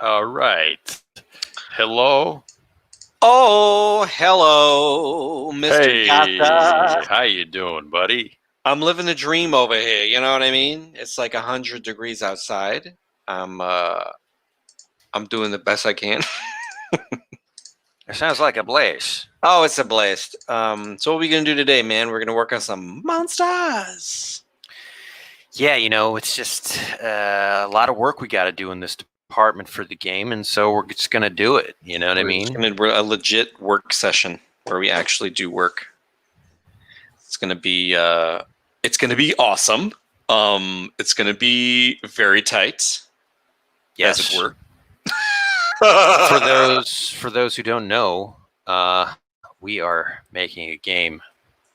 All right. Hello. Oh, hello, Mr. Hey, Gata. how you doing, buddy? I'm living a dream over here. You know what I mean? It's like 100 degrees outside. I'm uh, I'm doing the best I can. It sounds like a blaze. Oh, it's a blast. So what are we gonna do today, man? We're gonna work on some monsters. Yeah, it's just a lot of work we got to do in this department for the game, and so we're just gonna do it. You know what I mean? We're a legit work session where we actually do work. It's gonna be awesome. It's gonna be very tight, Yes. as it were. For those who don't know, we are making a game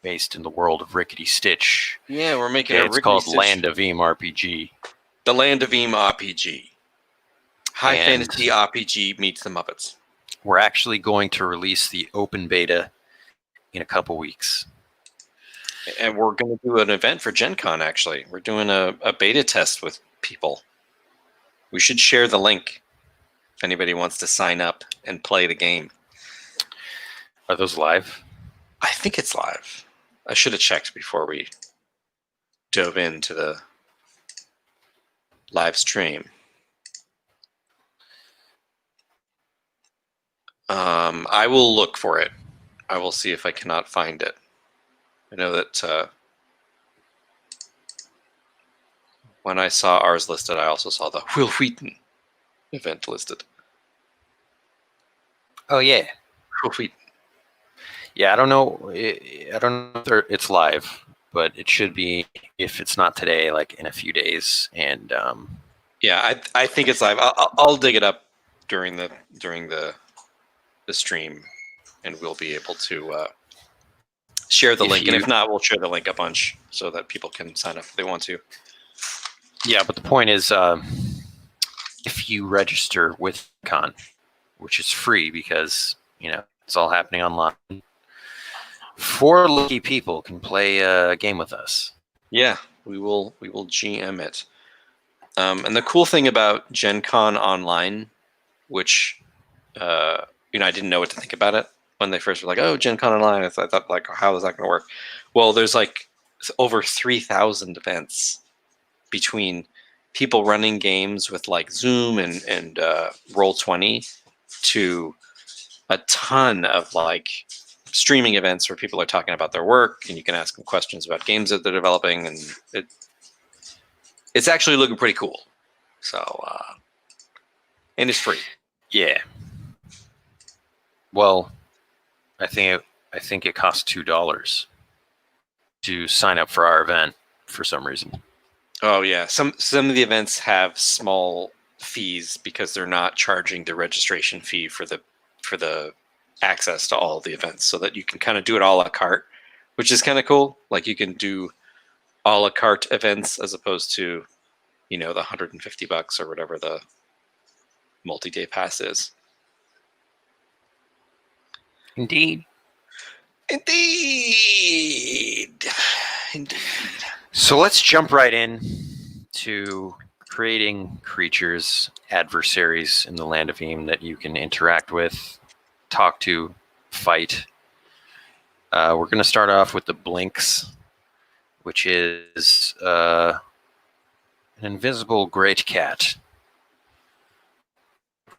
based in the world of Rickety Stitch. Yeah, we're making It's called Land of Eam RPG. The Land of Eam RPG. High And fantasy RPG meets the Muppets. we're actually going to release the open beta in a couple weeks. And we're going to do an event for Gen Con, actually. We're doing a beta test with people. We should share the link if anybody wants to sign up and play the game. Are those live? I think it's live. I should have checked before we dove into the live stream. I will look for it. I will see if I cannot find it. I know that when I saw ours listed, I also saw the Will Wheaton event listed. Oh yeah, Will Wheaton. yeah. I don't know. I don't know if it's live, but it should be. If it's not today, like in a few days. And yeah, I think it's live. I'll dig it up during the stream, and we'll be able to share the link. And if not, we'll share the link a bunch so that people can sign up if they want to. Yeah, but the point is, if you register with Con, which is free because it's all happening online, 4 lucky people can play a game with us. Yeah, we will GM it. And the cool thing about Gen Con Online, which I didn't know what to think about it when they first were like, "Oh, Gen Con Online." I thought like, how is that going to work? Well, there's like over 3,000 events between people running games with like Zoom and Roll20 to a ton of like streaming events where people are talking about their work and you can ask them questions about games that they're developing, and it's actually looking pretty cool. So and it's free. Yeah. Well, I think it costs $2 to sign up for our event for some reason. Oh yeah, some of the events have small fees because they're not charging the registration fee for the access to all the events, so that you can kind of do it a la carte, which is kind of cool. Like you can do a la carte events as opposed to the $150 or whatever the multi-day pass is. Indeed. So let's jump right in to creating creatures, adversaries in the Land of Eam that you can interact with, talk to, fight. We're going to start off with the Lynxes, which is an invisible great cat.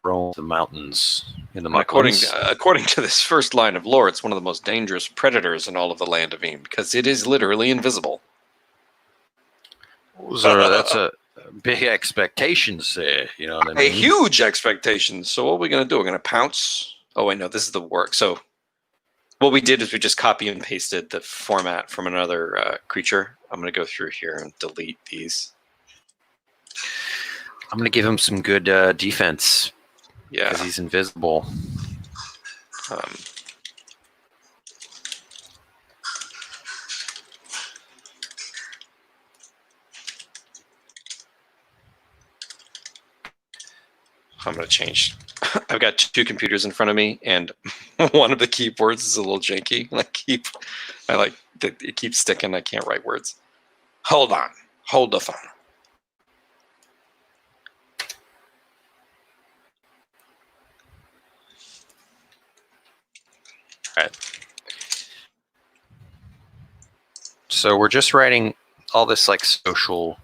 Roam the mountains in the Mucklands. According to this first line of lore, it's one of the most dangerous predators in all of the Land of Eam because it is literally invisible. So that's a big expectations there, you know what I mean? A huge expectation. So what are we going to do? We're going to pounce. Oh wait, no, this is the work. So what we did is we just copy and pasted the format from another creature. I'm going to go through here and delete these. I'm going to give him some good defense. Yeah, because he's invisible. I'm going to change. I've got 2 computers in front of me, and one of the keyboards is a little janky. It keeps sticking. I can't write words. Hold on. Hold the phone. right. So we're just writing all this like social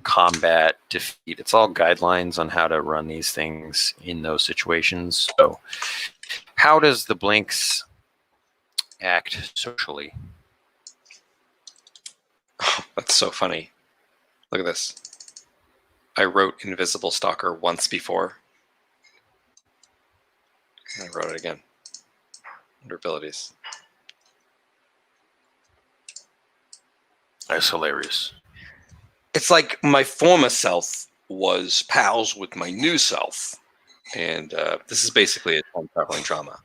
combat defeat. It's all guidelines on how to run these things in those situations. So how does the Blinks act socially? Oh, that's so funny. Look at this. I wrote Invisible Stalker once before. And I wrote it again. Under abilities. That's hilarious. It's like my former self was pals with my new self. And this is basically a time-traveling drama.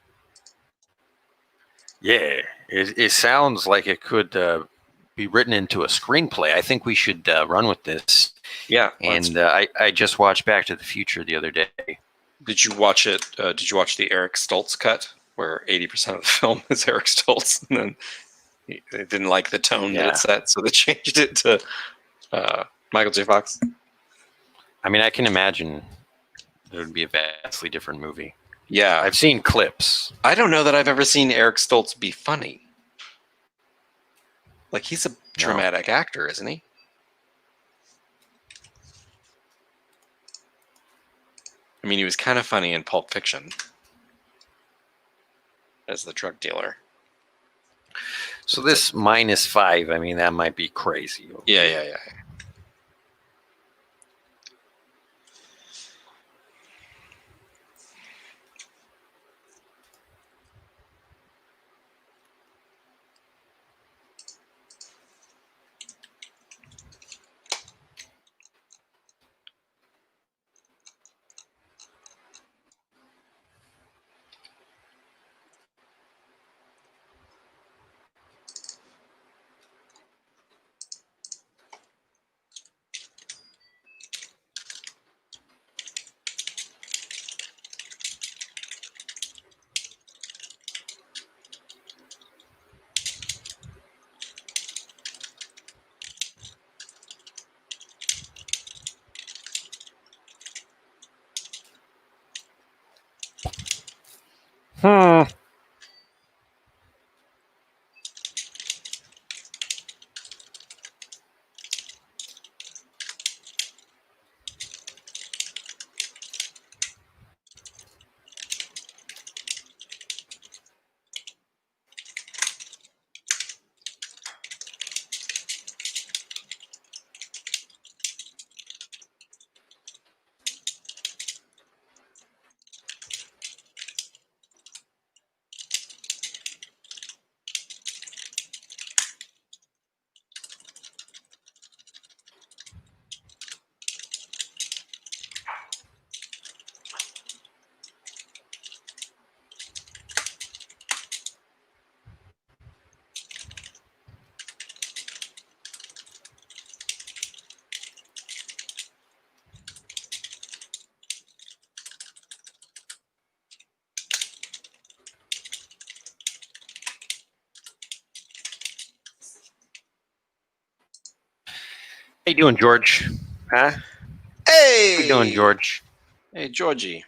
Yeah, it sounds like it could be written into a screenplay. I think we should run with this. Yeah. And I just watched Back to the Future the other day. Did you watch it? Did you watch the Eric Stoltz cut, where 80% of the film is Eric Stoltz, and then they didn't like the tone that it set, so they changed it to Michael J. Fox? I mean, I can imagine it would be a vastly different movie. Yeah, I've seen clips. I don't know that I've ever seen Eric Stoltz be funny. Like, he's a dramatic actor, isn't he? I mean, he was kind of funny in Pulp Fiction as the drug dealer. So this -5, I mean, that might be crazy. Yeah. How you doing, George? Huh? Hey! How you doing, George? Hey, Georgie.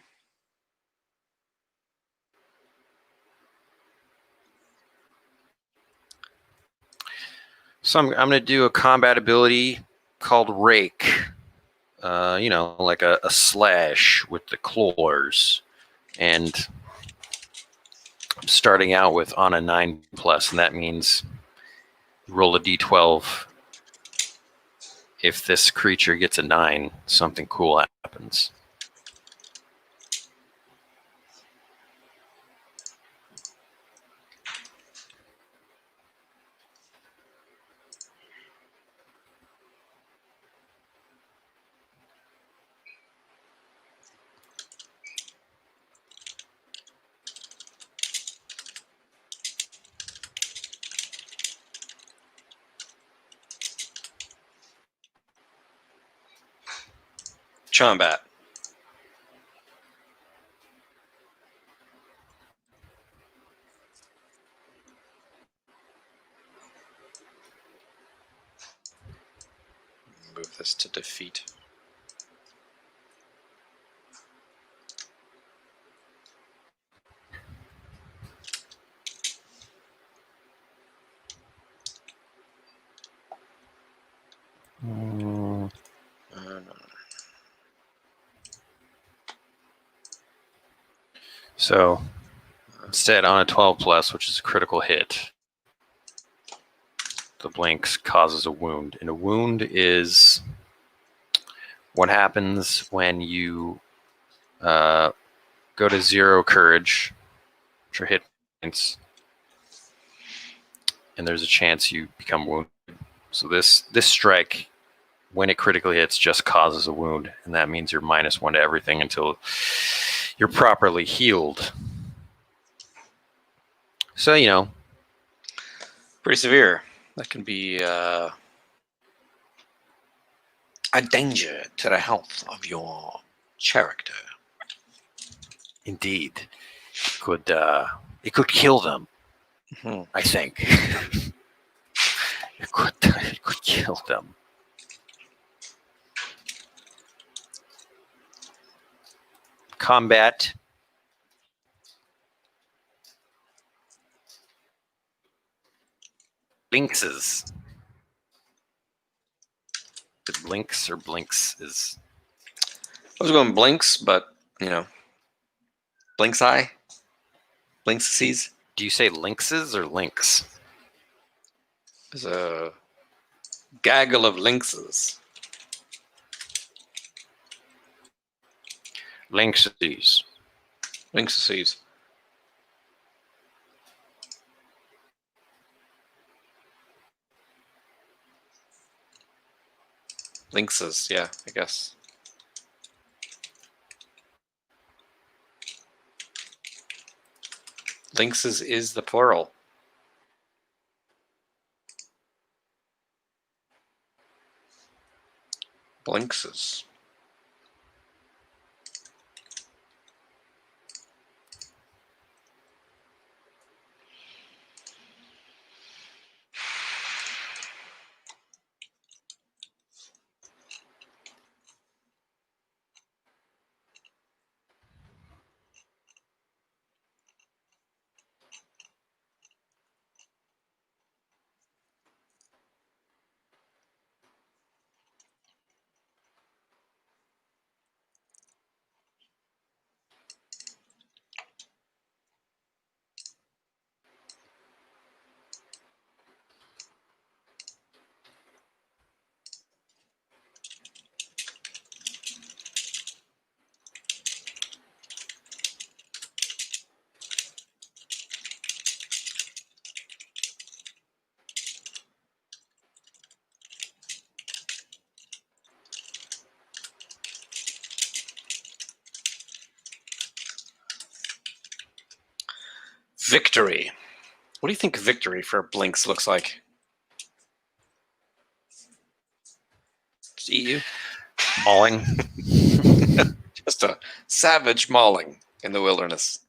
So I'm going to do a combat ability called Rake. Like a slash with the claws. And I'm starting out with on a 9+, and that means roll a d12. If this creature gets a 9, something cool happens. Chombat. Move this to defeat. Mm, No. So instead, on a 12 plus, which is a critical hit, the Lynx causes a wound. And a wound is what happens when you go to 0 courage, which are hit points, and there's a chance you become wounded. So this strike, when it critically hits, just causes a wound, and that means you're -1 to everything until you're properly healed. So, Pretty severe. That can be a danger to the health of your character. indeed, it could kill them, Mhm. I think. it could kill them. Combat. Lynxes. The Lynx or Blinks is I was going blinks, but blinks eye, Lynxes do you say Lynxes or Lynx? is a gaggle of lynxes. Lynxes. Lynxes. Lynxes, yeah, I guess. Lynxes is the plural. Blinxes. Victory. What do you think victory for Blinks looks like? Just eat you? Mauling. Just a savage mauling in the wilderness.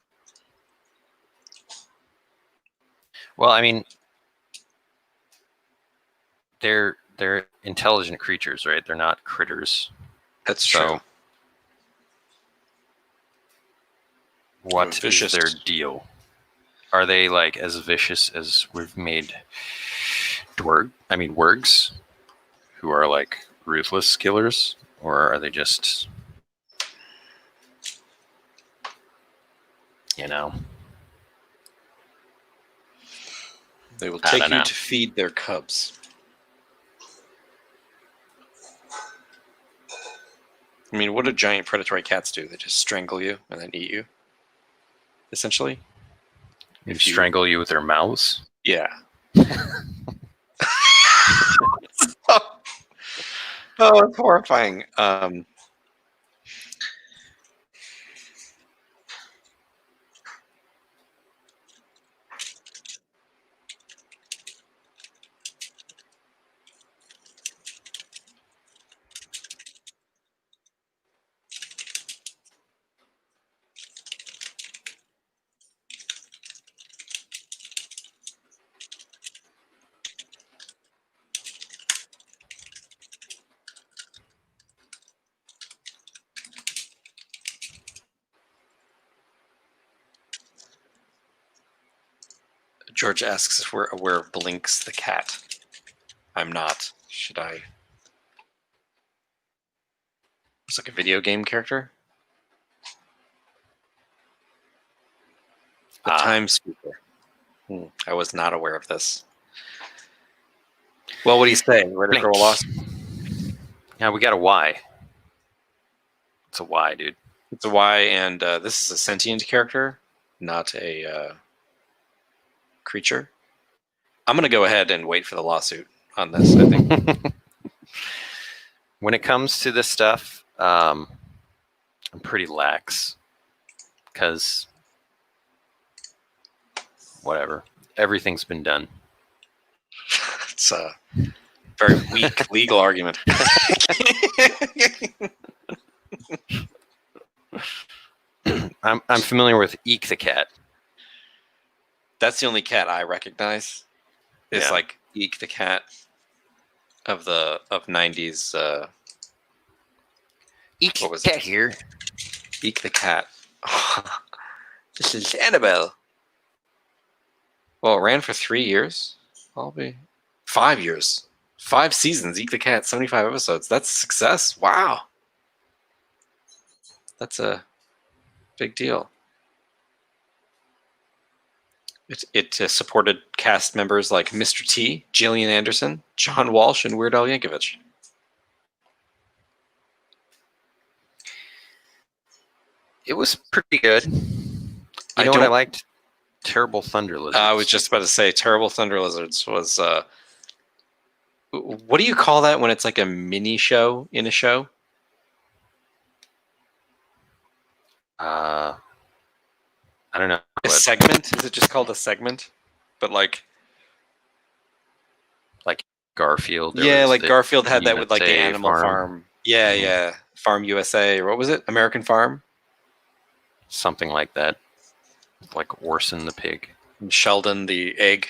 Well, I mean, they're intelligent creatures, right? They're not critters. That's So true. what Vicious. is their deal? Are they like as vicious as we've made wargs, who are like ruthless killers, or are they just, They will I take don't you know. to feed their cubs. I mean, what do giant predatory cats do? They just strangle you and then eat you, essentially. Maybe If you- strangle you with their mouths? Yeah. Oh, it's horrifying. George asks if we're aware of Blinks the cat. I'm not. Should I It's like a video game character. The Time Speaker. I was not aware of this. Well, what do you say? Ready for a loss? Yeah, we got a Y. It's a Y, dude. It's a Y, and this is a sentient character, not a creature. I'm going to go ahead and wait for the lawsuit on this, I think. When it comes to this stuff, I'm pretty lax because whatever. Everything's been done. It's a very weak legal argument. I'm familiar with Eek the cat. That's the only cat I recognize. It's like Eek the cat of 90s. Eek the cat here. Eek the cat. This is Annabelle. Well, it ran for 3 years. I'll be 5 years. 5 seasons. Eek the cat. 75 episodes. That's a success. Wow. That's a big deal. It supported cast members like Mr. T, Gillian Anderson, John Walsh, and Weird Al Yankovic. It was pretty good. You know what I liked? Terrible Thunder Lizards. I was just about to say Terrible Thunder Lizards was... what do you call that when it's like a mini show in a show? I don't know. A segment? Is it just called a segment? But like Garfield. Yeah, like Garfield had that with like the Animal Farm. Yeah, yeah. Farm USA, or what was it? American Farm? Something like that. Like Orson the pig. And Sheldon the egg.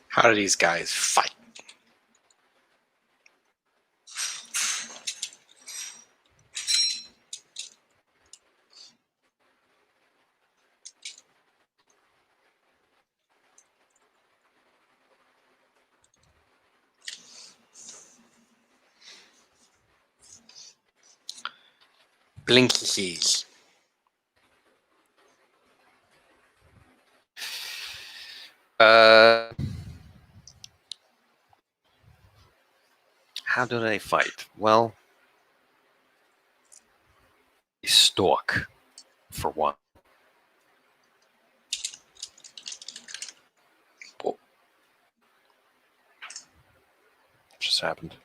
How do these guys fight? Lynxes. How do they fight? Well, they stalk, for one. What just happened?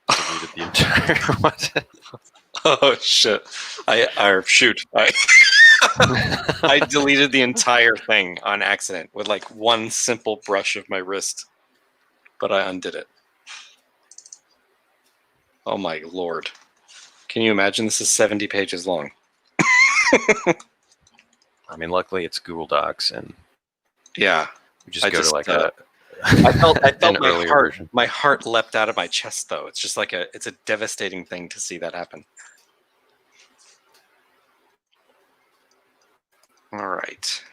Deleted the entire... What? Oh shit! I deleted the entire thing on accident with like one simple brush of my wrist, but I undid it. Oh my lord! Can you imagine? This is 70 pages long. I mean, luckily it's Google Docs, and Yeah, We just go to like a I felt an my earlier heart version. my heart leapt out of my chest though. It's just like it's a devastating thing to see that happen. All right.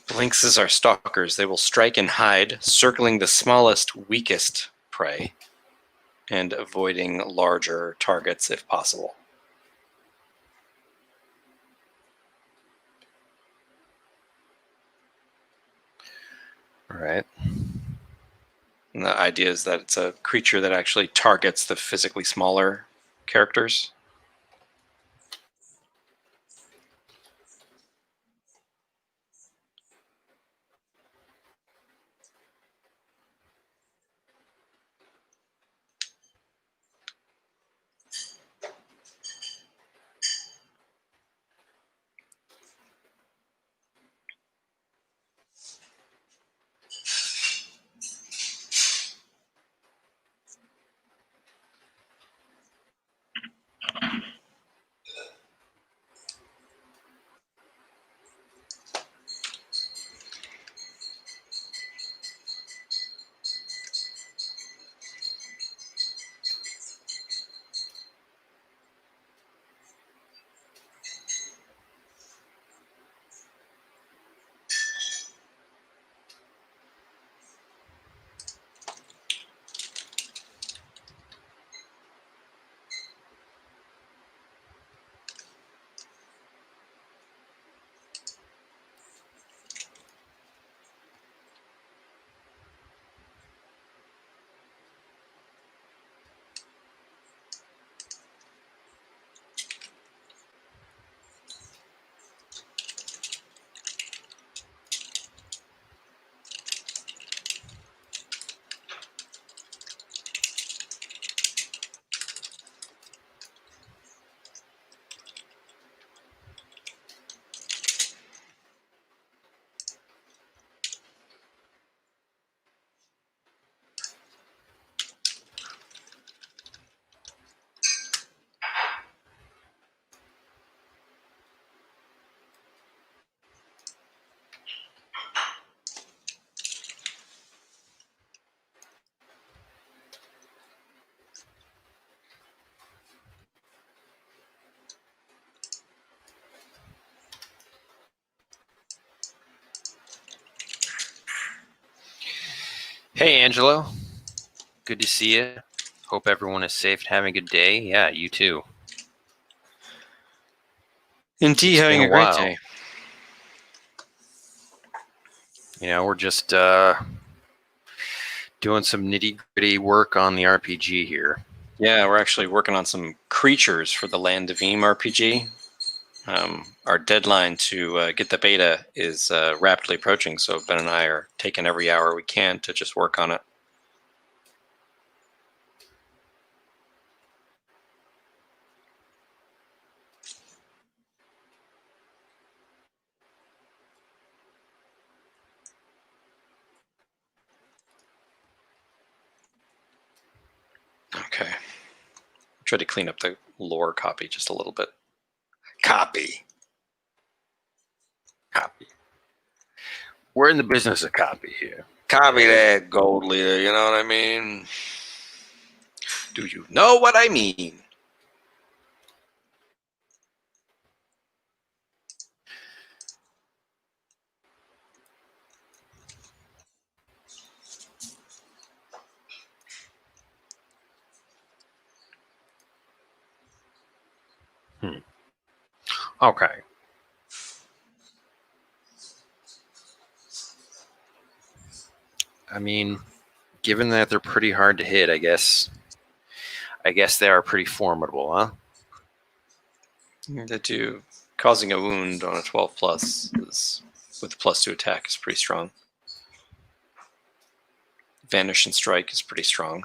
Lynxes are stalkers. They will strike and hide, circling the smallest, weakest prey and avoiding larger targets if possible. All right. And the idea is that it's a creature that actually targets the physically smaller characters. Hey, Angelo. Good to see you. Hope everyone is safe and having a good day. Yeah, you too. Indeed, It's having been a a great while. day. You know, we're just doing some nitty-gritty work on the RPG here. Yeah, we're actually working on some creatures for the Land of Eam RPG. Our deadline to get the beta is rapidly approaching, so Ben and I are taking every hour we can to just work on it. Okay. Try to clean up the lore copy just a little bit. Copy. We're in the business of copy here. Copy that, gold leader, you know what I mean? Do you know what I mean? Okay. I mean, given that they're pretty hard to hit, I guess they are pretty formidable, huh? They do. Causing a wound on a 12 plus is, with +2 attack is pretty strong. Vanish and strike is pretty strong.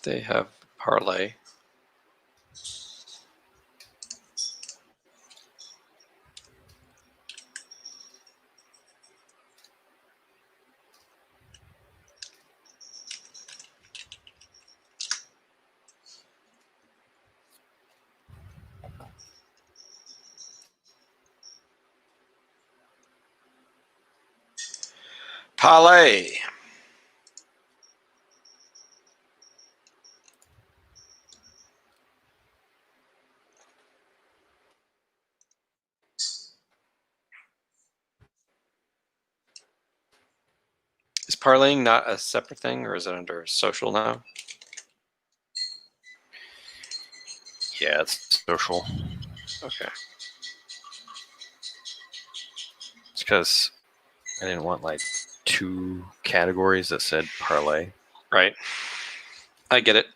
They have parlay. Parlay. Is parlaying not a separate thing, or is it under social now? Yeah, it's social. Okay. It's because I didn't want like 2 categories that said parlay. Right. I get it.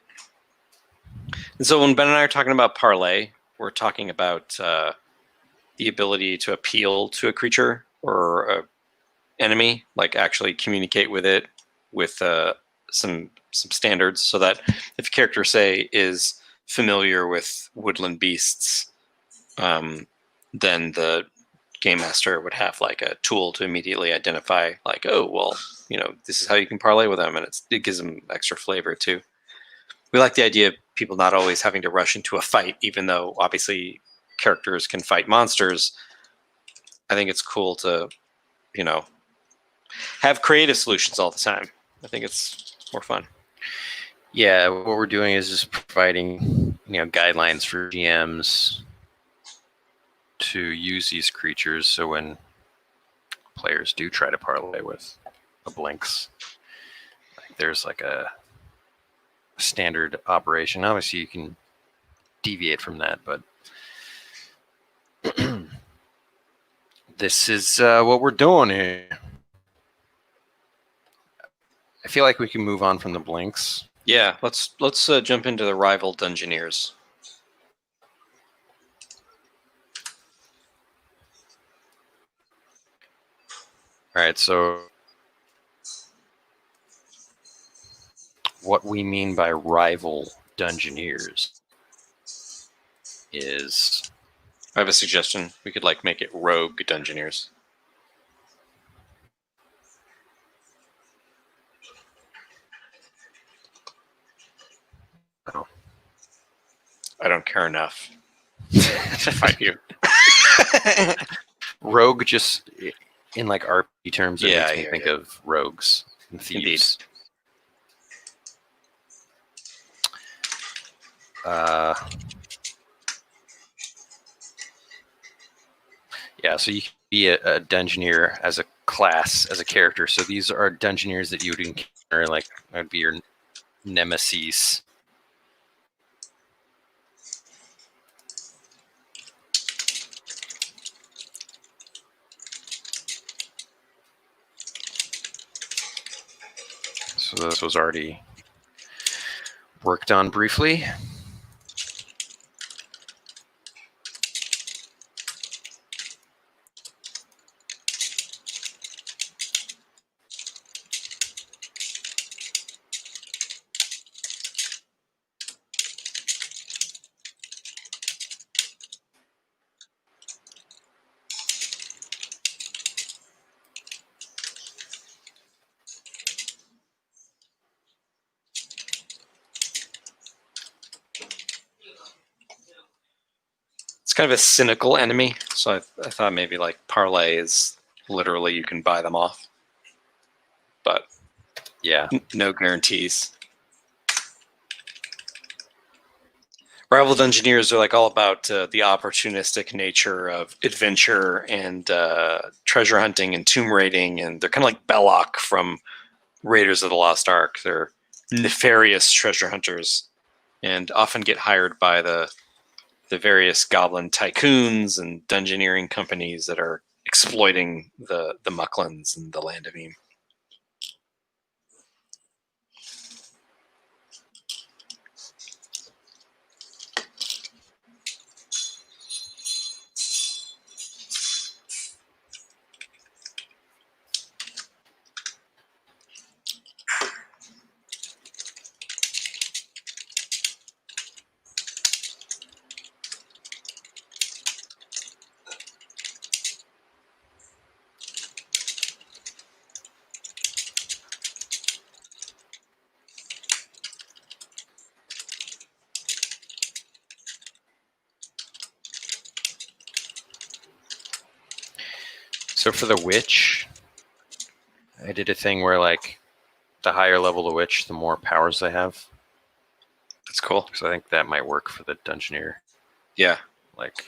And so when Ben and I are talking about parlay, we're talking about the ability to appeal to a creature or a enemy, like actually communicate with it with some standards, so that if a character, say, is familiar with woodland beasts, then the game master would have like a tool to immediately identify, like, oh, well, this is how you can parlay with them, and it gives them extra flavor too. We like the idea of people not always having to rush into a fight, even though obviously characters can fight monsters. I think it's cool to, have creative solutions all the time. I think it's more fun. Yeah, what we're doing is just providing, guidelines for GMs to use these creatures, so when players do try to parlay with a Lynx, there's like a standard operation. Obviously, you can deviate from that, but this is what we're doing here. I feel like we can move on from the Blinks. Yeah, let's jump into the rival Dungeoneers. All right, so what we mean by rival Dungeoneers is... I have a suggestion. We could make it rogue Dungeoneers. Oh. I don't care enough to fight you. Rogue, just in RPG terms, it Yeah, makes me think of rogues and thieves. Yeah, so you can be a Dungeoneer as a class, as a character. So these are Dungeoneers that you would encounter, that would be your nemesis. So this was already worked on briefly. It's kind of a cynical enemy, so I thought maybe parlay is literally you can buy them off, but yeah, no guarantees. Rival Dungeoneers are like all about the opportunistic nature of adventure and treasure hunting and tomb raiding, and they're kind of like Belloc from Raiders of the Lost Ark. They're nefarious treasure hunters and often get hired by the various goblin tycoons and dungeoneering companies that are exploiting the Mucklands and the Land of Eam. So for the witch, I did a thing where like the higher level the witch, the more powers they have. That's cool. So I think that might work for the dungeoneer. Yeah. Like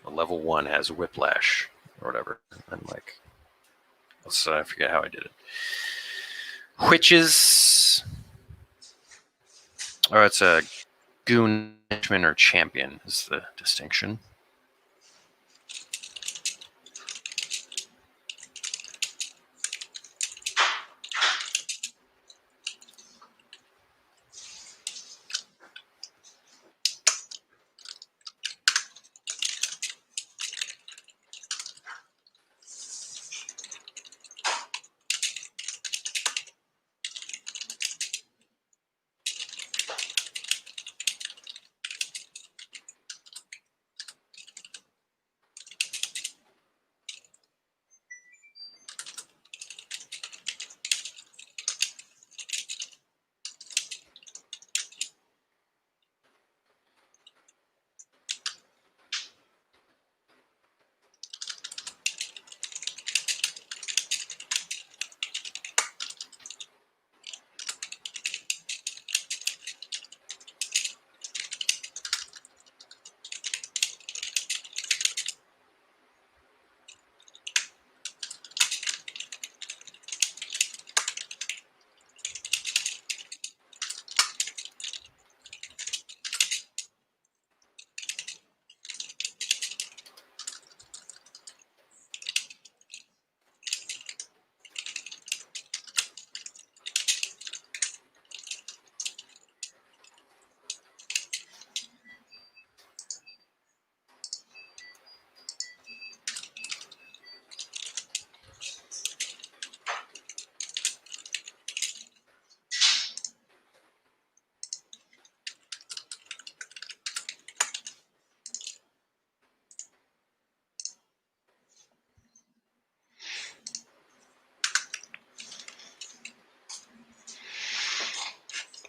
a level 1 has whiplash or whatever. And like, I forget how I did it. Witches. Oh, it's a goon, henchman, or champion is the distinction.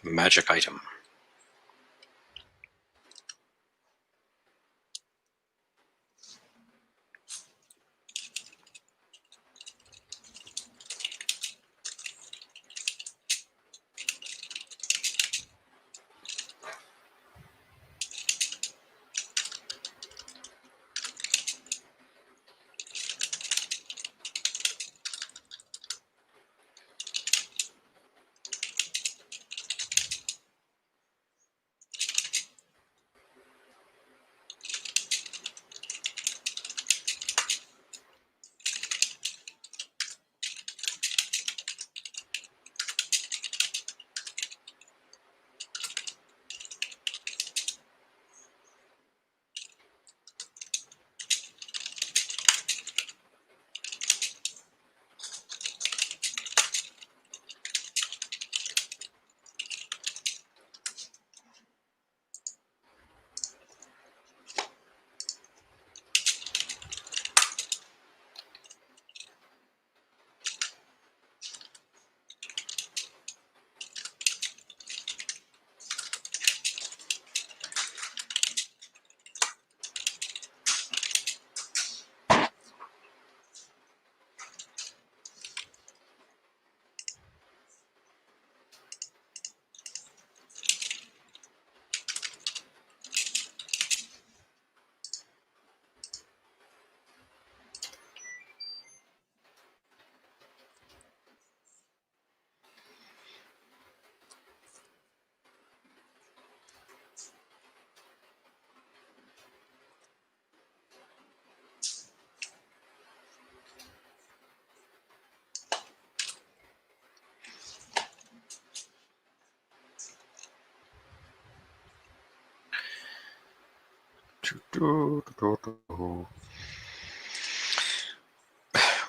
Magic item.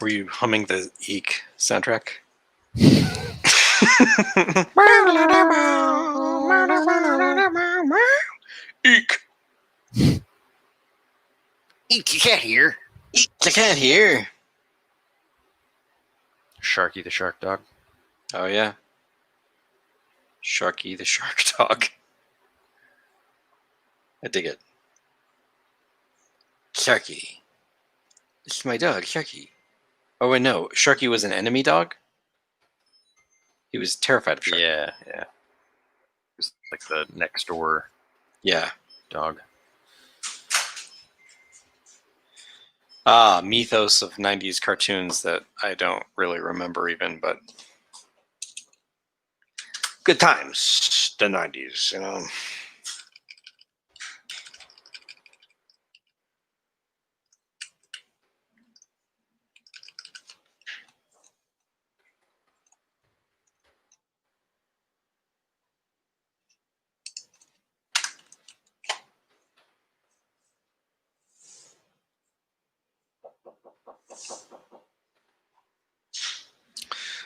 Were you humming the Eek soundtrack? Eek! Eek, you can't hear. Eek! I can't hear. Sharky the shark dog. Oh yeah. Sharky the shark dog. I dig it. Sharky. It's my dog, Sharky. Oh wait, no. Sharky was an enemy dog? He was terrified of Sharky. Yeah, yeah. It's like the next door Yeah. dog. Ah, mythos of 90s cartoons that I don't really remember even, but good times, the 90s, you know.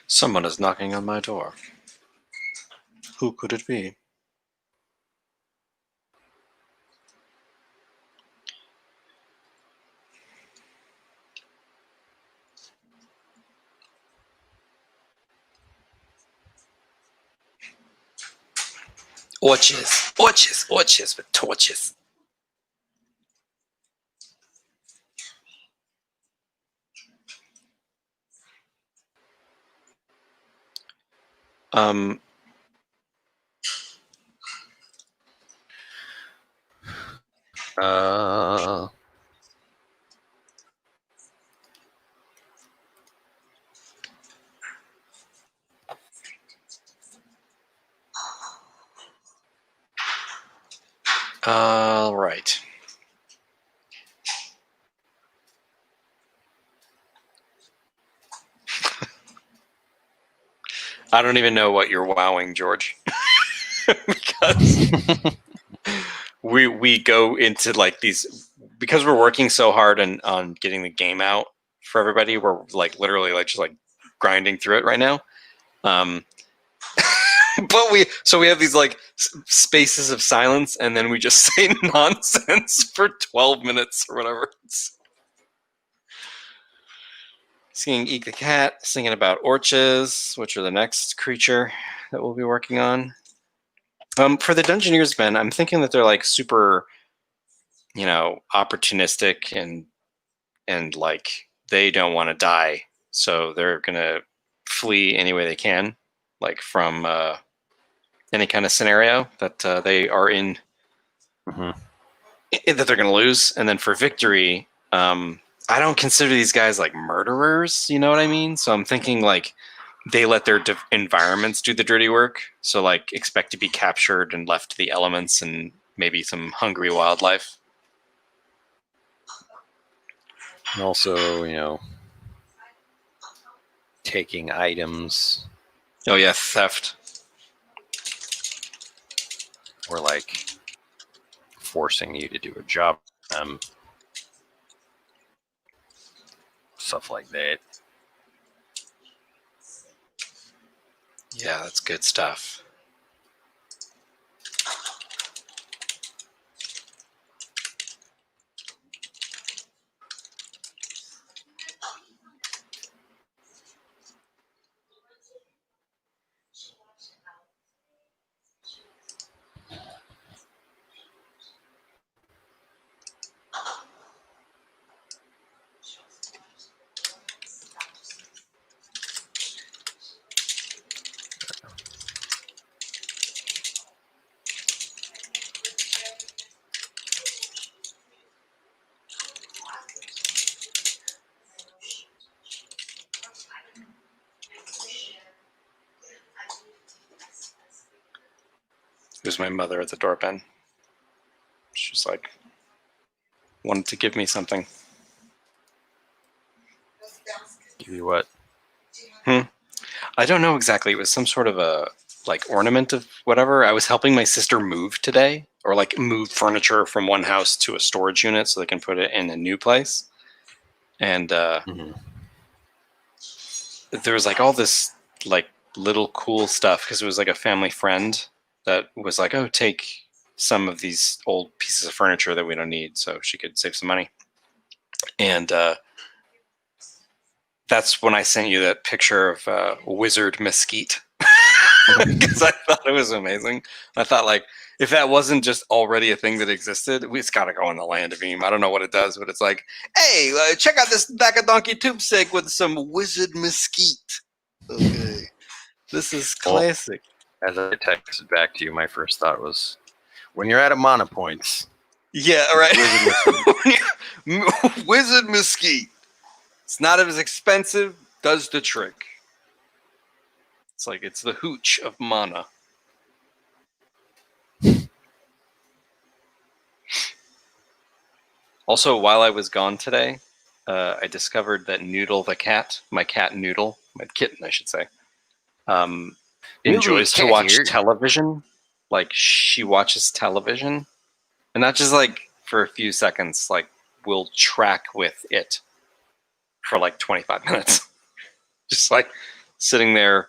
Someone is knocking on my door. Who could it be? Orches, orches, orches with torches. Um, Uh, all right. I don't even know what you're wowing, George. Because we go into like these, because we're working so hard on getting the game out for everybody. We're like literally like just like grinding through it right now. But we have these like spaces of silence, and then we just say nonsense for 12 minutes or whatever. Singing Eek the Cat, singing about orches, which are the next creature that we'll be working on. For the Dungeoneers men, I'm thinking that they're like super, you know, opportunistic and like they don't want to die, so they're gonna flee any way they can, like from any kind of scenario that they are in, that they're gonna lose. And then for victory, I don't consider these guys like murderers. You know what I mean? So I'm thinking like they let their environments do the dirty work. So like expect to be captured and left to the elements and maybe some hungry wildlife. and also, you know, taking items Oh yeah, theft. or like forcing you to do a job. Stuff like that. Yeah, that's good stuff. It was my mother at the door, Ben. She's like, wanted to give me something. Give you what? I don't know exactly. It was some sort of a like ornament of whatever. I was helping my sister move today, or like move furniture from one house to a storage unit so they can put it in a new place. And Mhm. there was like all this like little cool stuff because it was like a family friend that was like, oh, take some of these old pieces of furniture that we don't need so she could save some money. And that's when I sent you that picture of Wizard Mesquite because I thought it was amazing. I thought, like, if that wasn't just already a thing that existed, it's got to go in the land of Eme. I don't know what it does, but it's like, hey, check out this bag of donkey tube steak with some Wizard Mesquite. Okay, this is Well, classic. as I texted back to you, my first thought was, when you're out of mana points, Yeah, right. Wizard Wizard Mesquite. It's not as expensive, does the trick. It's like it's the hooch of mana. Also, while I was gone today, I discovered that Noodle the cat, my cat Noodle, my kitten, I should say, enjoys to watch television. Like, she watches television, and not just like for a few seconds. Like, we'll track with it for like 25 minutes, just like sitting there,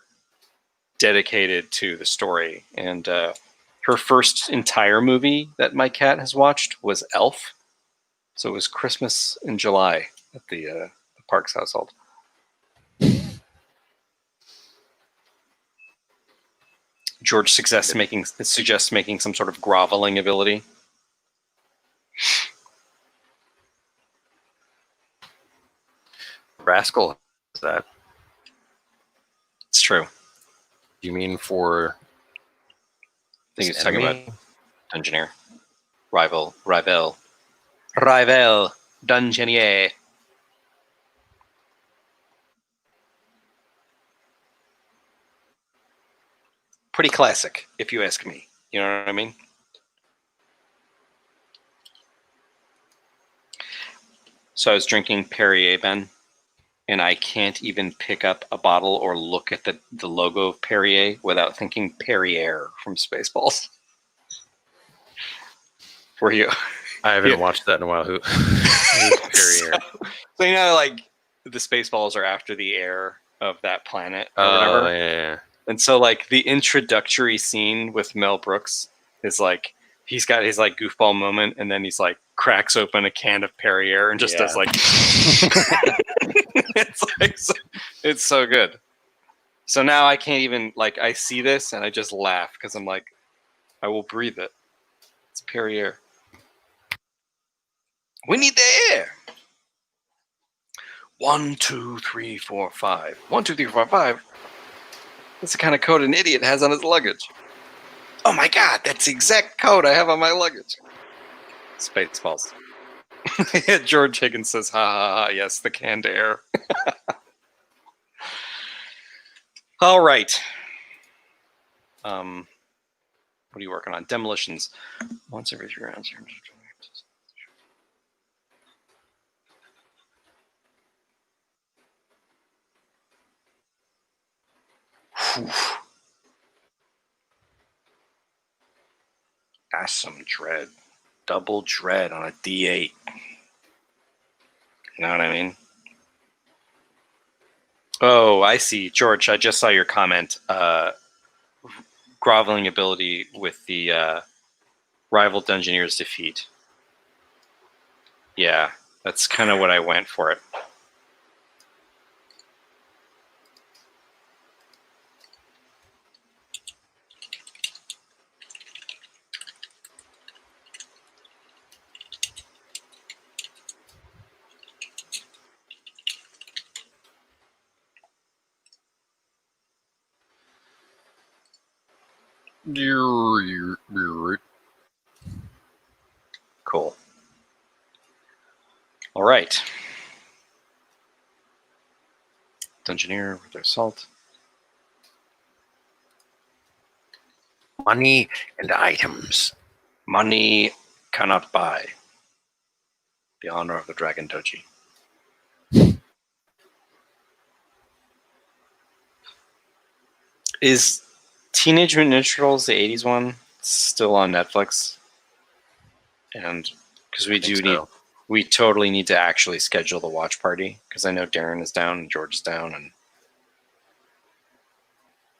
dedicated to the story. And her first entire movie that my cat has watched was Elf. So it was Christmas in July at the Parks household. George suggests making some sort of groveling ability. Rascal is that. It's true. You mean for I think this he's talking about enemy? Dungeoneer. Rival Dungeoneer. Pretty classic, if you ask me. You know what I mean? So I was drinking Perrier, Ben, and I can't even pick up a bottle or look at the logo of Perrier without thinking Perrier from Spaceballs. Where you? I haven't Yeah. watched that in a while. Who's Perrier? So you know, like the Spaceballs are after the air of that planet or whatever. Yeah. And so, like, the introductory scene with Mel Brooks is like he's got his like goofball moment, and then he's like cracks open a can of Perrier and just does like it's so good. So now I can't even like I see this and I just laugh because I'm like, I will breathe it. It's Perrier. We need the air. 1, 2, 3, 4, 5. 1, 2, 3, 4, 5. That's the kind of code an idiot has on his luggage. Oh my god, that's the exact code I have on my luggage. Spaceballs. George Higgins says, ha ha ha, yes, the canned air. All right. What are you working on? Demolitions. Once every 3 rounds. That's some dread. Double dread on a D8. You know what I mean? Oh, I see. George, I just saw your comment. Groveling ability with the rival Dungeoneer's defeat. Yeah, that's kind of what I went for it. Cool. All right. Dungeoneer with their assault. Money and items. Money cannot buy the honor of the Dragon Doji. Is Teenage Mutant Ninja Turtles, the 80s one, still on Netflix? and because we think do need, so. we totally need to actually schedule the watch party because I know Darren is down and George is down, and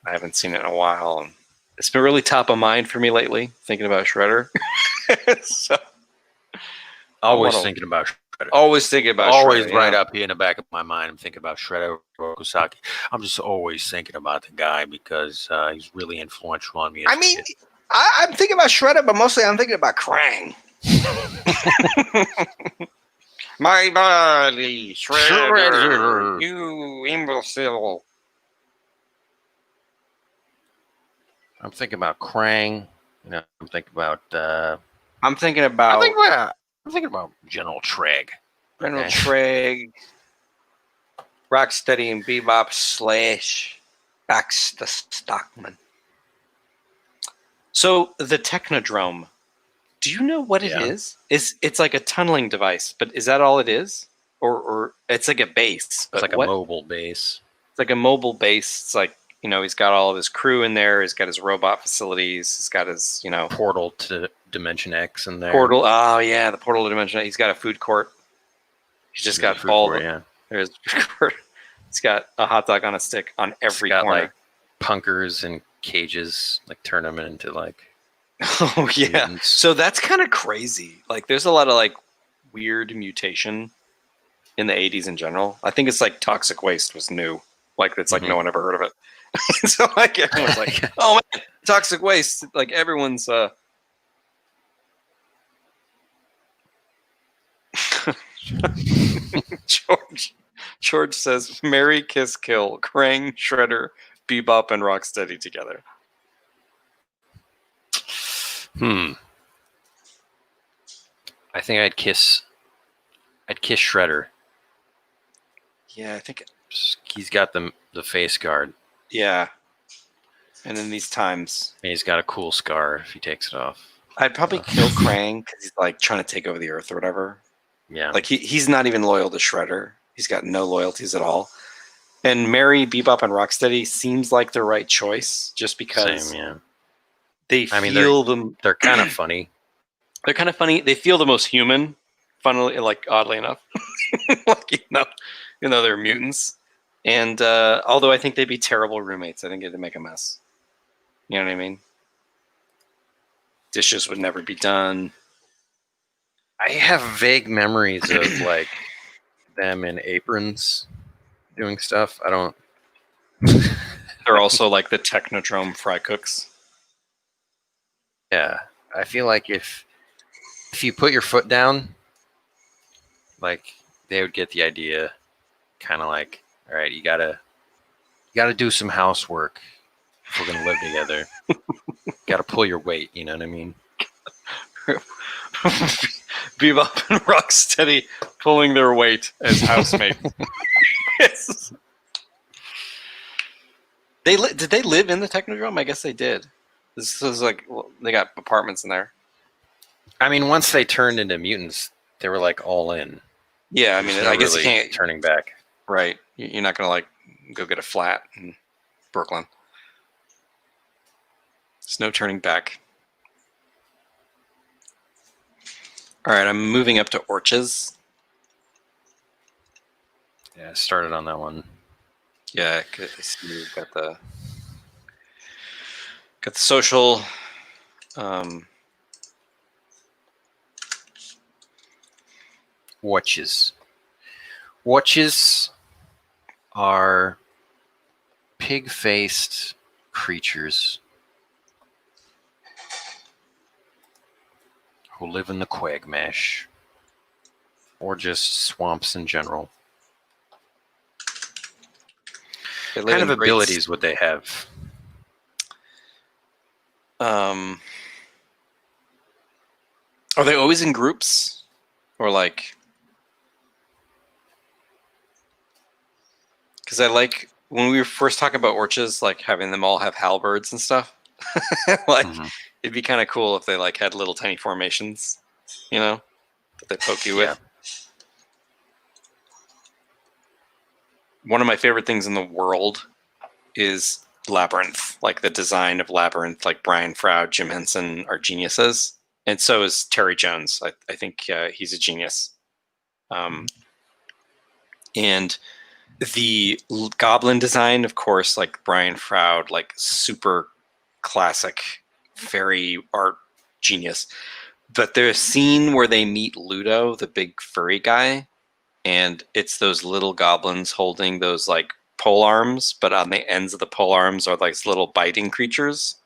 I haven't seen it in a while. And it's been really top of mind for me lately, thinking about Shredder. So Always wanna- thinking about Shredder. always thinking about Always Shredder, right yeah. up here in the back of my mind. I'm thinking about Shredder Rokusaki. I'm just always thinking about the guy because he's really influential on me. As I mean, I'm thinking about Shredder, but mostly I'm thinking about Krang. My body, Shredder, you imbecile. I'm thinking about Krang. I'm thinking about. I'm thinking about I'm thinking about General Treg. General Okay. Treg, Rocksteady and Bebop slash Baxter Stockman. So the Technodrome, do you know what it Yeah. is? It's like a tunneling device, but is that all it is? Or it's like a base. It's But like what? a mobile base. It's like a mobile base. It's like, he's got all of his crew in there. He's got his robot facilities. He's got his, Portal to Dimension X in there. portal. Oh yeah, the portal to Dimension. He's got a food court. He's just got all the. Yeah. There's food court. He's got a hot dog on a stick on every Got corner. like punkers and cages, like turn them into like. Oh yeah. mutants. So that's kind of crazy. Like there's a lot of like weird mutation in the 80s in general. I think it's like toxic waste was new. Like it's like no one ever heard of it. So like everyone's like, oh man, toxic waste. Like everyone's George says Marry, Kiss, Kill, Krang, Shredder, Bebop, and Rocksteady together. I think I'd kiss Shredder. Yeah, I think. He's got the face guard. Yeah. And in these times, And he's got a cool scar if he takes it off. I'd probably kill Krang because he's like trying to take over the Earth or whatever. Yeah. Like he's not even loyal to Shredder. He's got no loyalties at all. And Marry, Bebop, and Rocksteady seems like the right choice just because Same, yeah. they I mean, feel them. They're kind of funny. They're kind of funny. They feel the most human, funnily, like oddly enough. Like, they're mutants. And although I think they'd be terrible roommates, I think it'd make a mess. You know what I mean? Dishes would never be done. I have vague memories of like them in aprons doing stuff. I don't. They're also like the Technodrome fry cooks. Yeah, I feel like if you put your foot down, like they would get the idea. Kind of like, all right, you gotta do some housework if we're gonna live together. Gotta pull your weight. You know what I mean? Bebop and Rocksteady pulling their weight as housemates. Yes. Did they live in the Technodrome? I guess they did. This was like they got apartments in there. I mean, once they turned into mutants, they were like all in. Yeah, I mean, There's no I guess really you can't. turning back. Right, you're not gonna like go get a flat in Brooklyn. There's no turning back. All right, I'm moving up to Orches. Yeah, I started on that one. Yeah, because you've got the social. Watches. Watches are pig-faced creatures who live in the quagmash or just swamps in general. What kind of abilities would they have? Are they always in groups, or like? Because I like when we were first talking about orches, like having them all have halberds and stuff. Like it'd be kind of cool if they like had little tiny formations, that they poke you with. One of my favorite things in the world is Labyrinth, like the design of Labyrinth, like Brian Froud, Jim Henson are geniuses. and so is Terry Jones. I think he's a genius. And the goblin design, of course, like Brian Froud, like super classic, very art genius. But there's a scene where they meet Ludo, the big furry guy, and it's those little goblins holding those like pole arms, but on the ends of the pole arms are like little biting creatures.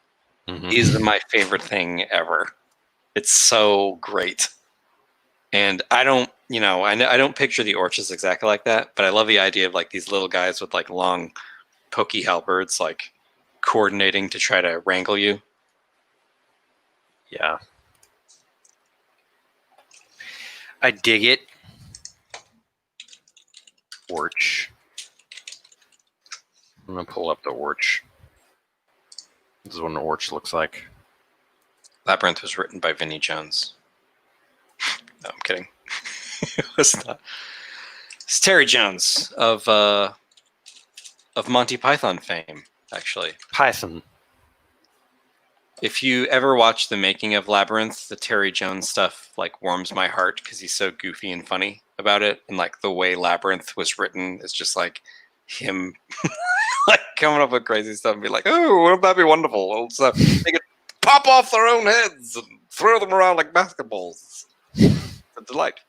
Mhm. These are my favorite thing ever. It's so great. And I don't, I don't picture the orches exactly like that, but I love the idea of like these little guys with like long, pokey halberds, like coordinating to try to wrangle you. Yeah. I dig it. Orch. I'm gonna pull up the orch. This is what an orch looks like. Labyrinth was written by Vinnie Jones. No, I'm kidding. It was not. It's Terry Jones of Monty Python fame, actually. Python. If you ever watch the making of Labyrinth, the Terry Jones stuff like warms my heart because he's so goofy and funny about it, and like the way Labyrinth was written is just like him like coming up with crazy stuff and be like, "Oh, wouldn't that be wonderful? So they could pop off their own heads and throw them around like basketballs." It's a delight.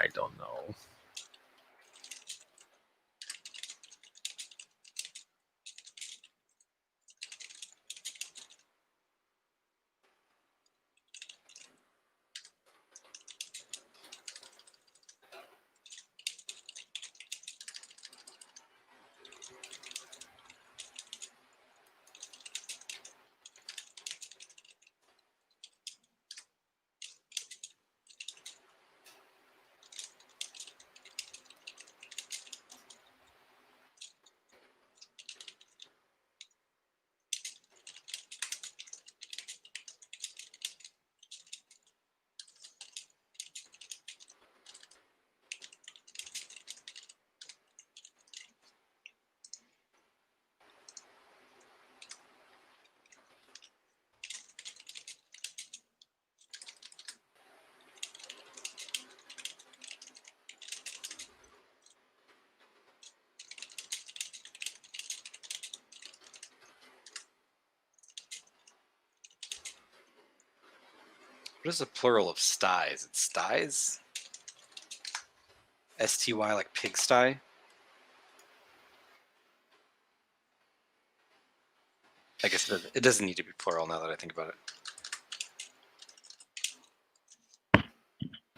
I don't know. What is the plural of styes? It's styes? STY like pigsty? I guess it doesn't need to be plural now that I think about it.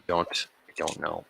I don't know.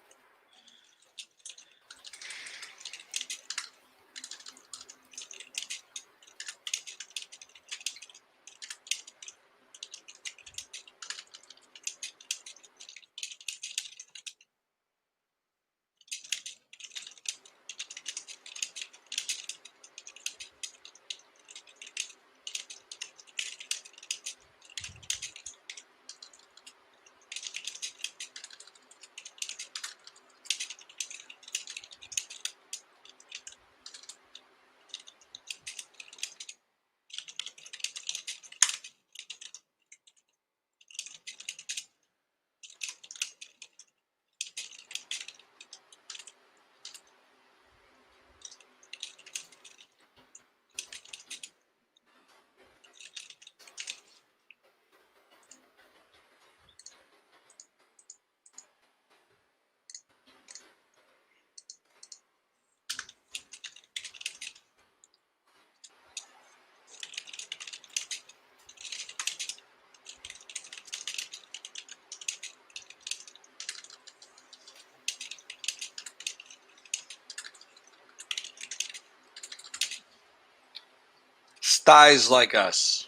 Styes Like Us.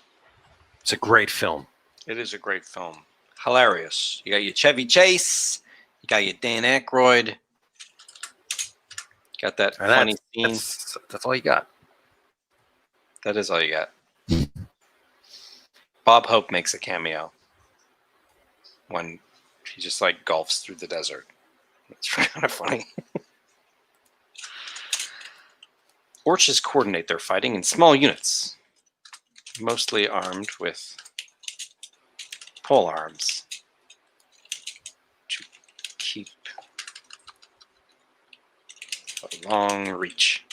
It's a great film. It is a great film. Hilarious. You got your Chevy Chase. You got your Dan Aykroyd. Got that And funny scene. that's all you got. That is all you got. Bob Hope makes a cameo when he just like golfs through the desert. It's kind of funny. Orches coordinate their fighting in small units, mostly armed with pole arms to keep a long reach.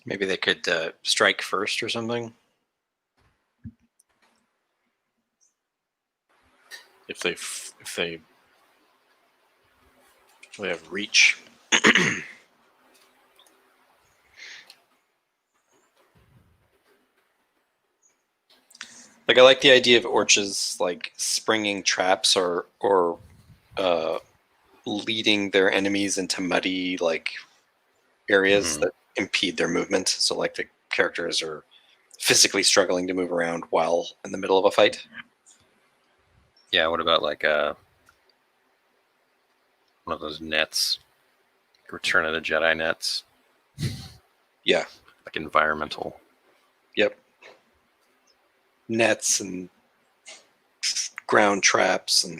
Maybe they could strike first or something. If they have reach. Like I like the idea of orches like springing traps or leading their enemies into muddy like areas that impede their movement. So like the characters are physically struggling to move around while in the middle of a fight. Yeah, what about like one of those nets? Return of the Jedi nets. Yeah. Like environmental. Yep. Nets and ground traps and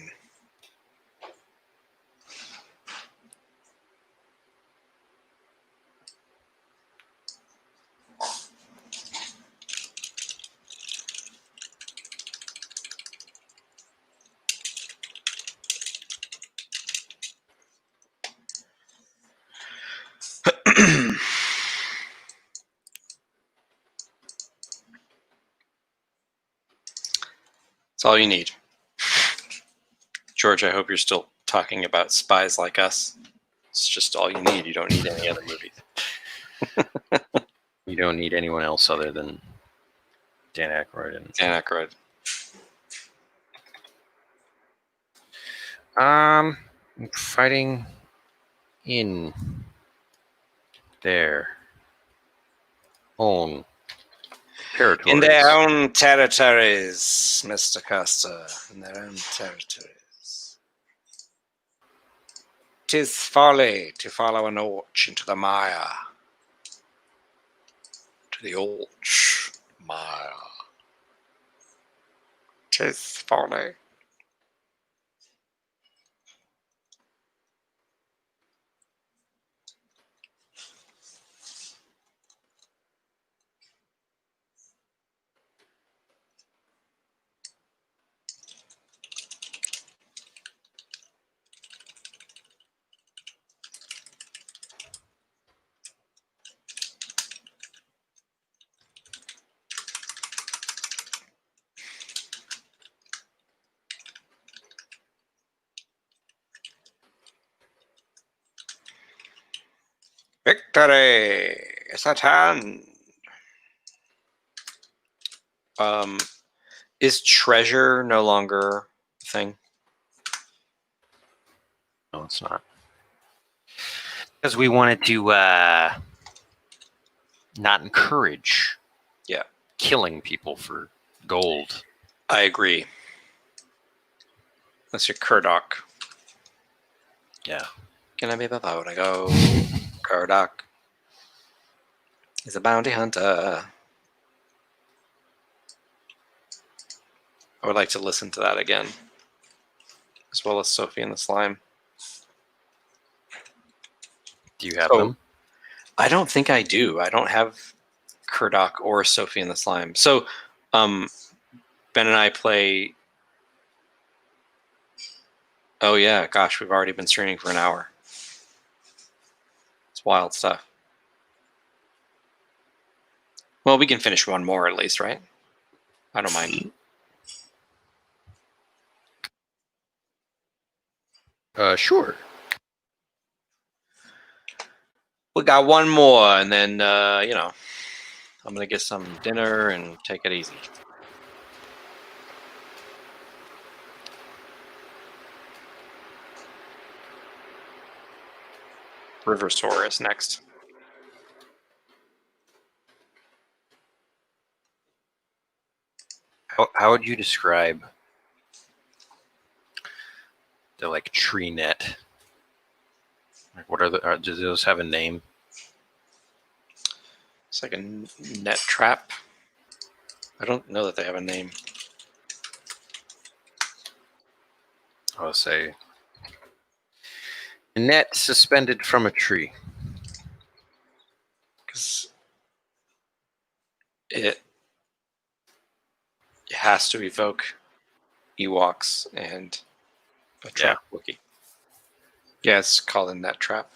it's all you need. George, I hope you're still talking about spies like us. It's just all you need. You don't need any other movies. You don't need anyone else other than Dan Aykroyd. And Dan Aykroyd. fighting in their own territories. In their own territories, Mr. Costa. In their own territories. 'Tis folly to follow an orch into the mire. To the orch mire. 'Tis folly. Victory is at hand. Is treasure no longer a thing? No, it's not. Because we wanted to not encourage killing people for gold. I agree. That's your Kurdock. Yeah. Can I be the boat? I go. Kurdock is a bounty hunter. I would like to listen to that again, as well as Sophie and the Slime. Do you have Oh. them? I don't think I do. I don't have Kurdock or Sophie and the Slime. So, Ben and I play. Oh yeah, gosh, we've already been streaming for an hour. It's wild stuff. Well, we can finish one more at least, right? I don't mind. Sure. We got one more, and then I'm gonna get some dinner and take it easy. Riversaur is next. How would you describe the like tree net? Like, what are the? Does those have a name? It's like a net trap. I don't know that they have a name. I'll say a net suspended from a tree. Because it has to evoke Ewoks and a trap Wookiee. Yeah, it's called a net trap.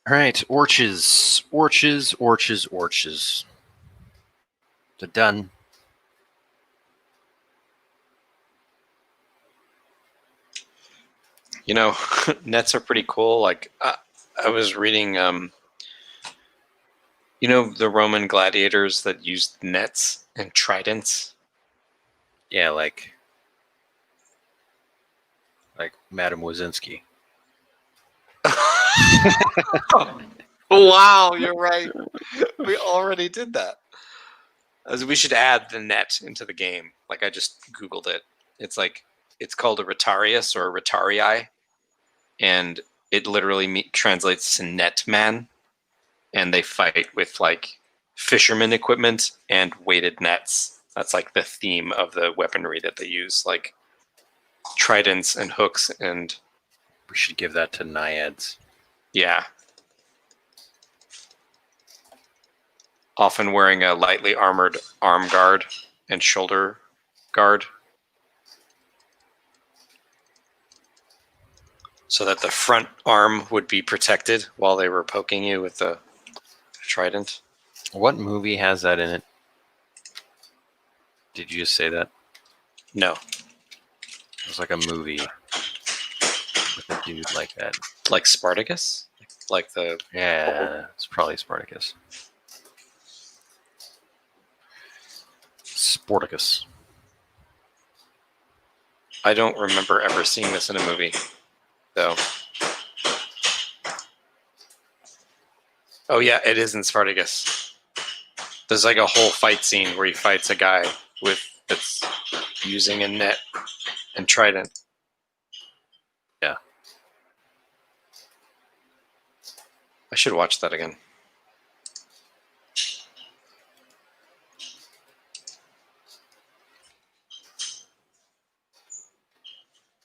All right, orches. They're done. You know, nets are pretty cool. Like I was reading, the Roman gladiators that used nets and tridents. Yeah, like Madame Wazinski. Wow, you're right. We already did that. As we should add the net into the game. Like I just Googled it. It's called a Rotarius or a Rotarii, and it literally translates to net man. And they fight with like fisherman equipment and weighted nets. That's like the theme of the weaponry that they use, like tridents and hooks and We should give that to naiads. yeah. Often wearing a lightly armored arm guard and shoulder guard, so that the front arm would be protected while they were poking you with the trident. What movie has that in it? Did you just say that? No. It was like a movie with a dude like that. Like Spartacus? Like the... Yeah, it's probably Spartacus. Sporticus. I don't remember ever seeing this in a movie, though. Oh yeah, it is in Spartacus. There's like a whole fight scene where he fights a guy that's using a net and trident. Yeah. I should watch that again.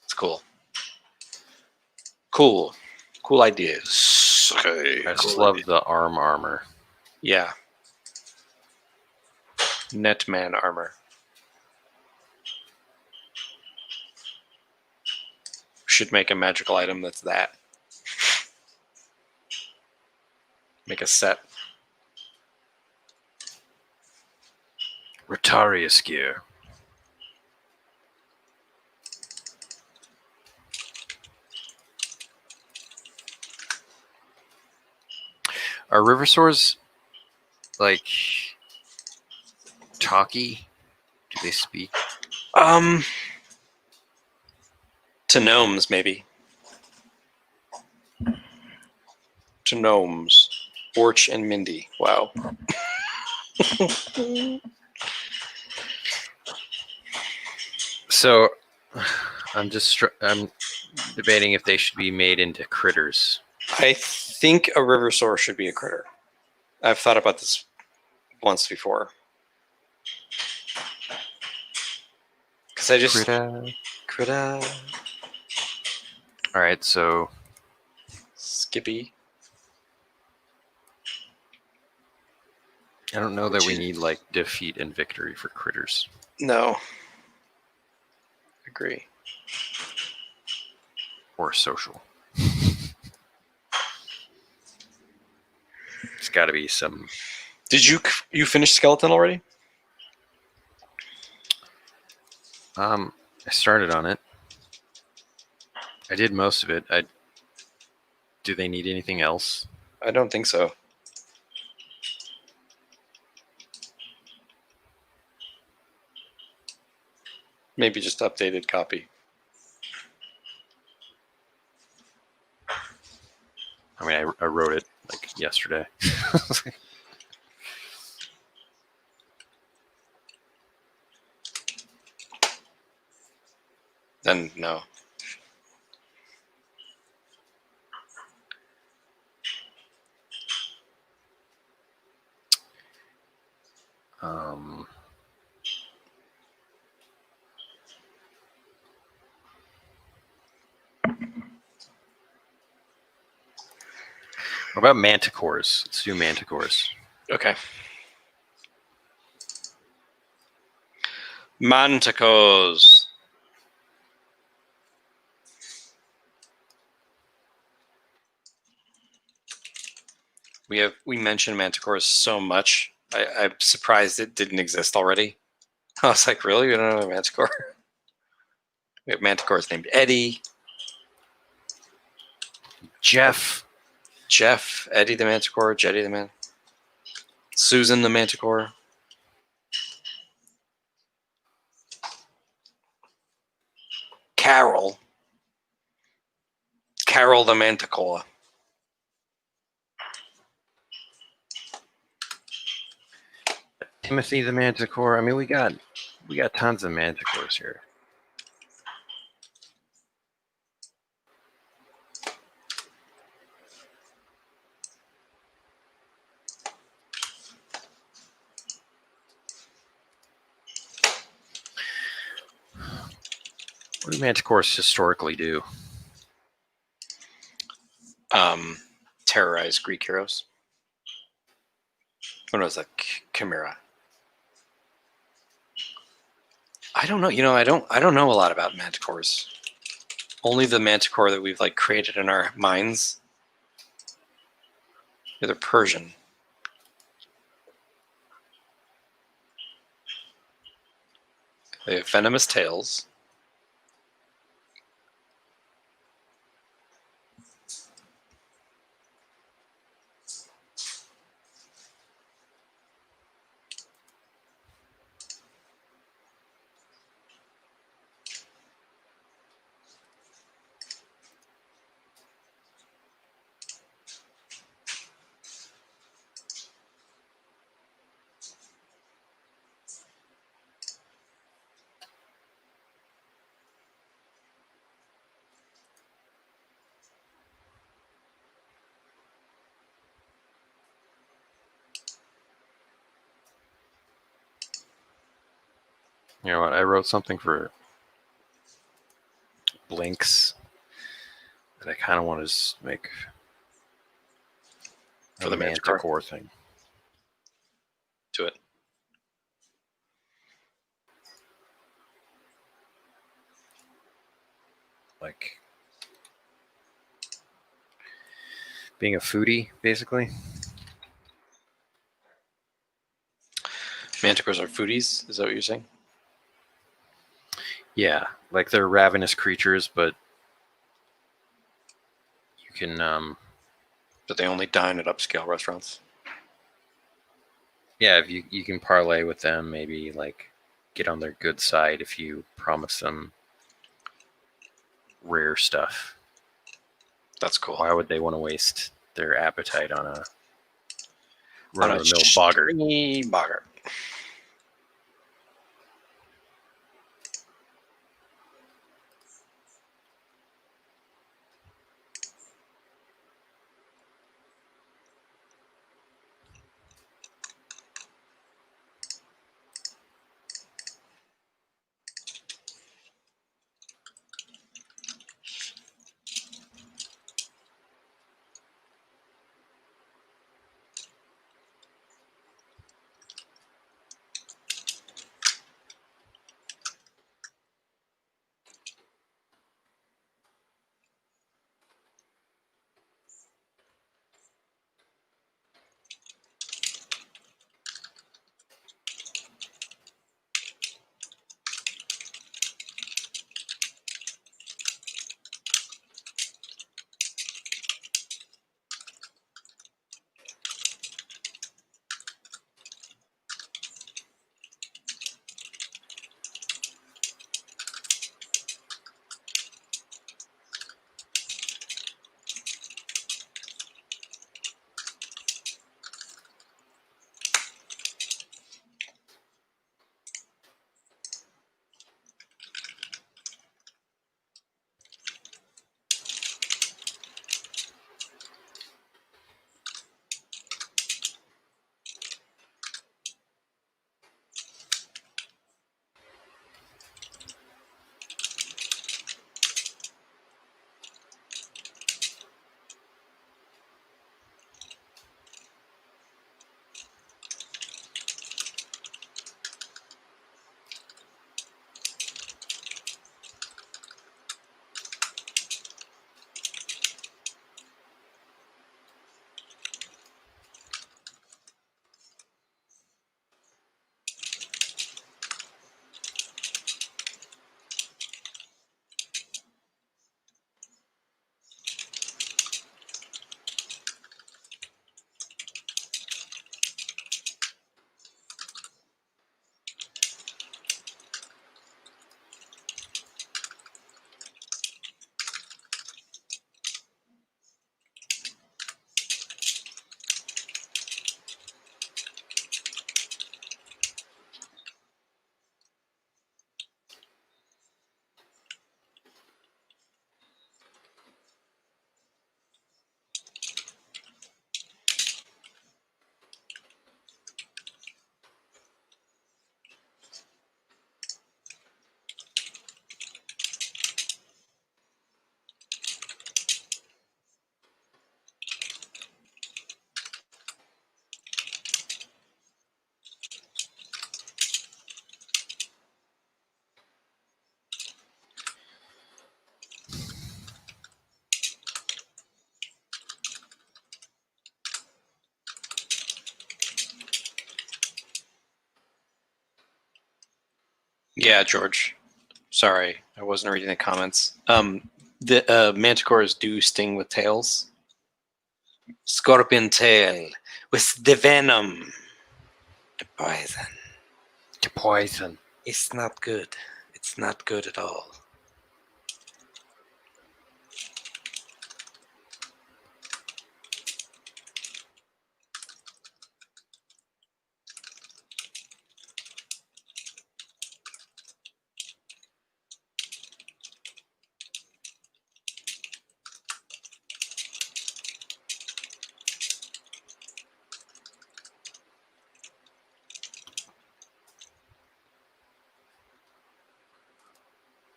It's cool. Cool ideas. Okay. I just love the armor. Yeah. Netman armor. Should make a magical item that's that. Make a set. Rotarius gear. Are riversaurs like talky? Do they speak? To gnomes, maybe. To gnomes. Orch and Mindy. Wow. So, I'm debating if they should be made into critters. I think a riversaur should be a critter. I've thought about this once before. Because I just... Critter. All right, so Skippy. I don't know that we need like defeat and victory for critters. No. Agree. Or social. It's got to be some. Did you finish Skeleton already? I started on it. I did most of it. Do they need anything else? I don't think so. Maybe just updated copy. I mean, I wrote it like yesterday. Then no. What about manticores? Let's do manticores. Okay. Manticores. We mentioned manticores so much. I'm surprised it didn't exist already. I was like, really? We don't have a manticore? We have manticores named Eddie, Jeff, Eddie the Manticore, Jetty the Man, Susan the Manticore. Carol the Manticore. Timothy the Manticore. I mean, we got tons of manticores here. What do manticores historically do? Terrorize Greek heroes. When it was a chimera. I don't know. You know, I don't know a lot about manticores. Only the manticore that we've like created in our minds. They're Persian. They have venomous tails. You know what? I wrote something for Lynx that I kind of want to just make For the manticore thing. To it. Like being a foodie, basically. Manticores are foodies? Is that what you're saying? Yeah, like they're ravenous creatures, but you can But they only dine at upscale restaurants. Yeah, if you can parlay with them, maybe like get on their good side if you promise them rare stuff. That's cool. Why would they want to waste their appetite on a On a run-of-the-mill boggart? stringy boggart. Yeah, George. Sorry, I wasn't reading the comments. The manticores do sting with tails. Scorpion tail with the venom. The poison. To poison. It's not good. It's not good at all.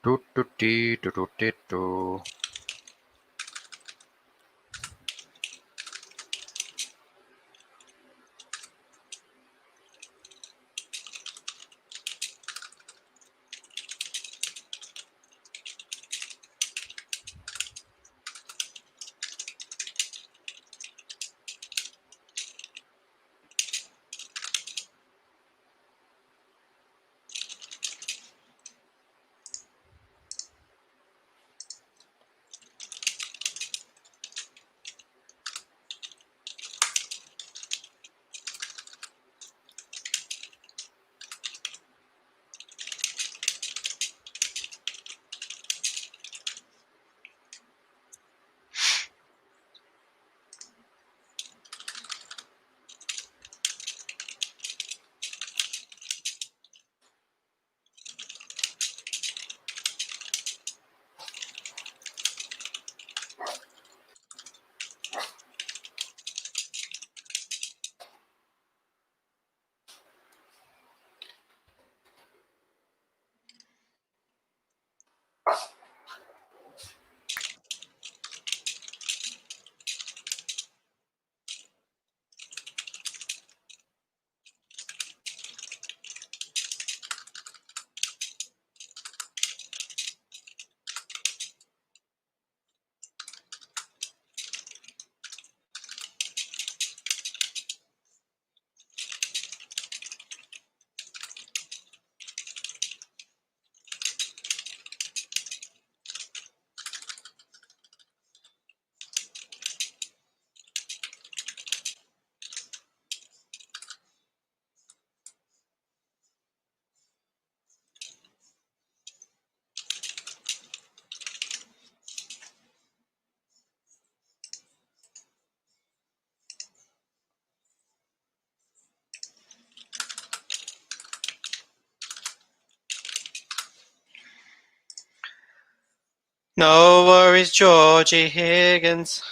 Do do dee, do do dee, do. No worries, Georgie Higgins.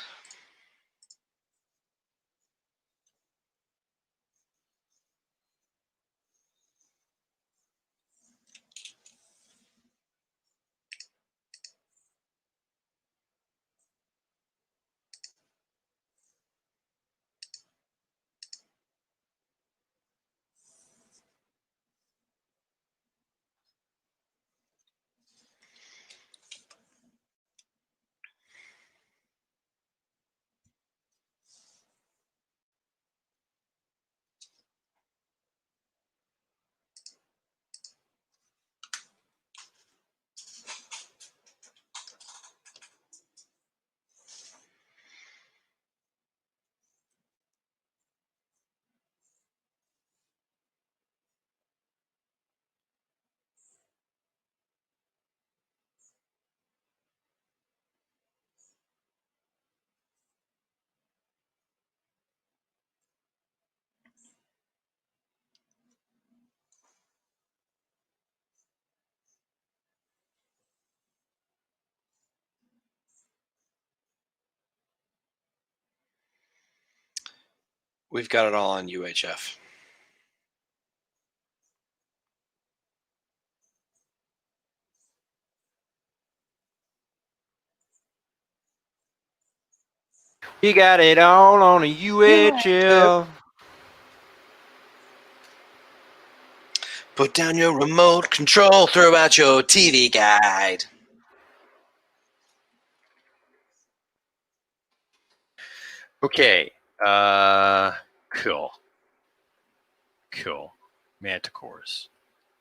We've got it all on UHF. You got it all on a UHF. Put down your remote control, throw out your TV guide. Okay. Cool. Cool. Manticores.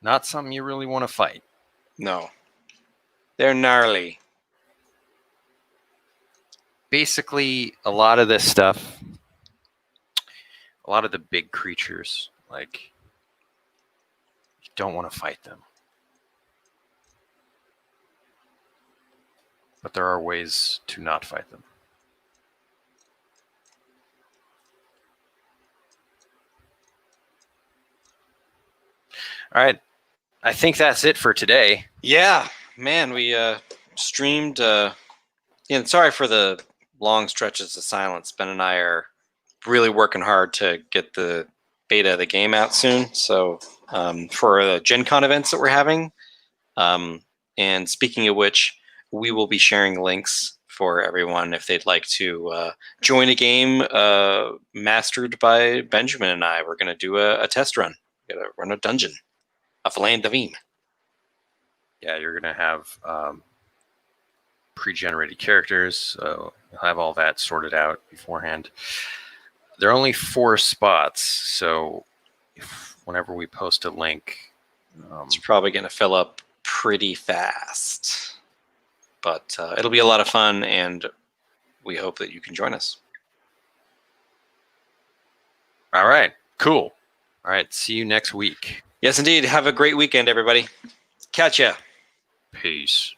Not something you really want to fight. No. They're gnarly. Basically, a lot of this stuff, a lot of the big creatures, like, you don't want to fight them. But there are ways to not fight them. All right. I think that's it for today. Yeah, man, we streamed. Sorry for the long stretches of silence. Ben and I are really working hard to get the beta of the game out soon. So for the Gen Con events that we're having, and speaking of which, we will be sharing links for everyone if they'd like to join a game mastered by Benjamin and I. We're going to do a test run. We're going to run a dungeon of Land of Eam. Yeah, you're going to have pre-generated characters. So you'll have all that sorted out beforehand. There are only 4 spots. So whenever we post a link, It's probably going to fill up pretty fast. But it'll be a lot of fun, and we hope that you can join us. All right, cool. All right, see you next week. Yes, indeed. Have a great weekend, everybody. Catch ya. Peace.